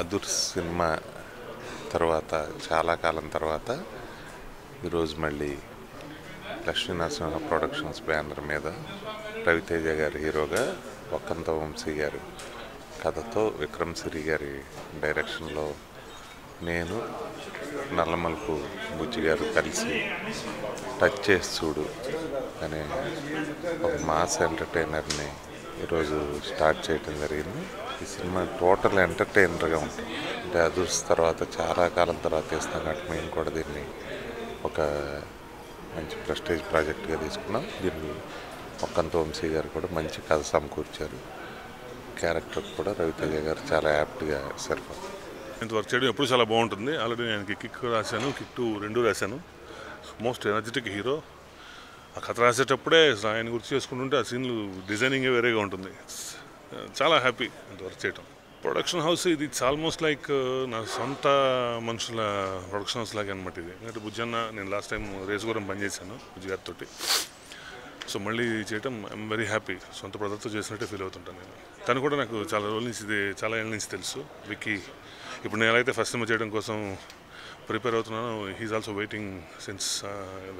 అదుర్స్ cinema తర్వాత చాలా కాలం తర్వాత ఈరోజు మళ్ళీ లక్ష్మీనరసింహ ప్రొడక్షన్స్ బ్యానర్ మీద రవితేజ గారి హీరోగా వక్కంత వంశీ గారు కథతో విక్రమ్ సిరి గారి డైరెక్షన్లో నేను నల్లమలుపు బుజ్జి గారు కలిసి టచ్ చేసి చూడు అనే ఒక మాస్ ఎంటర్టైనర్ని ఈరోజు స్టార్ట్ చేయడం జరిగింది. ఈ సినిమా టోటల్ ఎంటర్టైనర్గా ఉంటుంది. అంటే అదుర్స్ తర్వాత చాలా కాలం తర్వాత తీస్తున్నాం కాబట్టి మేము కూడా దీన్ని ఒక మంచి ప్రెస్టేజ్ ప్రాజెక్ట్గా తీసుకున్నాం. దీన్ని వక్కంత వంశీ గారు కూడా మంచి కథ సమకూర్చారు. క్యారెక్టర్ కూడా రవితేజ గారు చాలా యాప్ట్గా సరిపోతుంది. ఇంత వర్క్ చేయడం ఎప్పుడు చాలా బాగుంటుంది. ఆల్రెడీ నేను కిక్ రాశాను, కిక్ 2 రెండు రాశాను. Most energetic hero. ఆ కథ రాసేటప్పుడే ఆయన గుర్తు చేసుకుంటుంటే ఆ సీన్లు డిజైనింగే వేరేగా ఉంటుంది. చాలా హ్యాపీ ఇంత వర్క్ చేయటం. ప్రొడక్షన్ హౌస్ ఇది ఇట్స్ ఆల్మోస్ట్ లైక్ నా సొంత మనుషుల ప్రొడక్షన్ హౌస్ లాగే అనమాట ఇది. ఎందుకంటే బుజ్జన్న నేను లాస్ట్ టైం రేసుగురం పనిచేశాను బుజ్జి గారితో. సో మళ్ళీ చేయటం ఐఎమ్ వెరీ హ్యాపీ. సొంత బ్రదర్తో చేసినట్టే ఫీల్ అవుతుంటాను నేను. తను కూడా నాకు చాలా రోజుల నుంచి చాలా ఏళ్ళ నుంచి తెలుసు. విక్కీ ఇప్పుడు నేను అయితే ఫస్ట్ సినిమా చేయడం కోసం ప్రిపేర్ అవుతున్నాను. He's also waiting since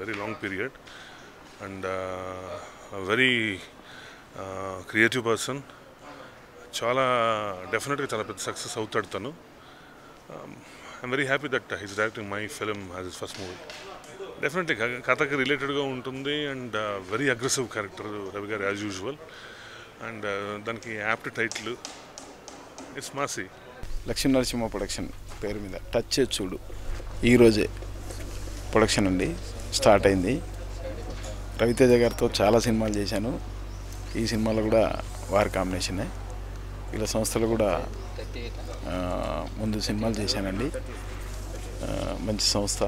very long period and very creative person. చాలా డెఫినెట్గా చాలా పెద్ద సక్సెస్ అవుతాడు తను. I'm very happy that he's directing my film as his first movie. Definitely కథకి రిలేటెడ్గా ఉంటుంది and very aggressive character Ravi గారు యాజ్ యూజువల్. అండ్ దానికి apt title it's massy. Lakshminarasimha production పేరు మీద టచ్ చేసి చూడు ఈరోజే ప్రొడక్షన్ అండి స్టార్ట్ అయింది. రవితేజ గారితో చాలా సినిమాలు చేశాను. ఈ సినిమాలో కూడా వారి కాంబినేషనే. వీళ్ళ సంస్థలు కూడా ముందు సినిమాలు చేశానండి. మంచి సంస్థ.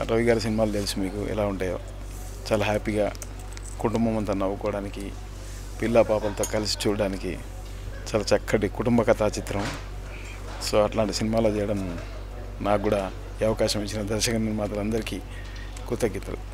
రవి గారి సినిమాలు తెలుసు మీకు ఎలా ఉంటాయో. చాలా హ్యాపీగా కుటుంబం అంతా నవ్వుకోవడానికి, పిల్ల పాపలతో కలిసి చూడడానికి చాలా చక్కటి కుటుంబ కథా చిత్రం. సో అట్లాంటి సినిమాలు చేయడం నాకు కూడా ఈ అవకాశం ఇచ్చిన దర్శక నిర్మాతలందరికీ కృతజ్ఞతలు.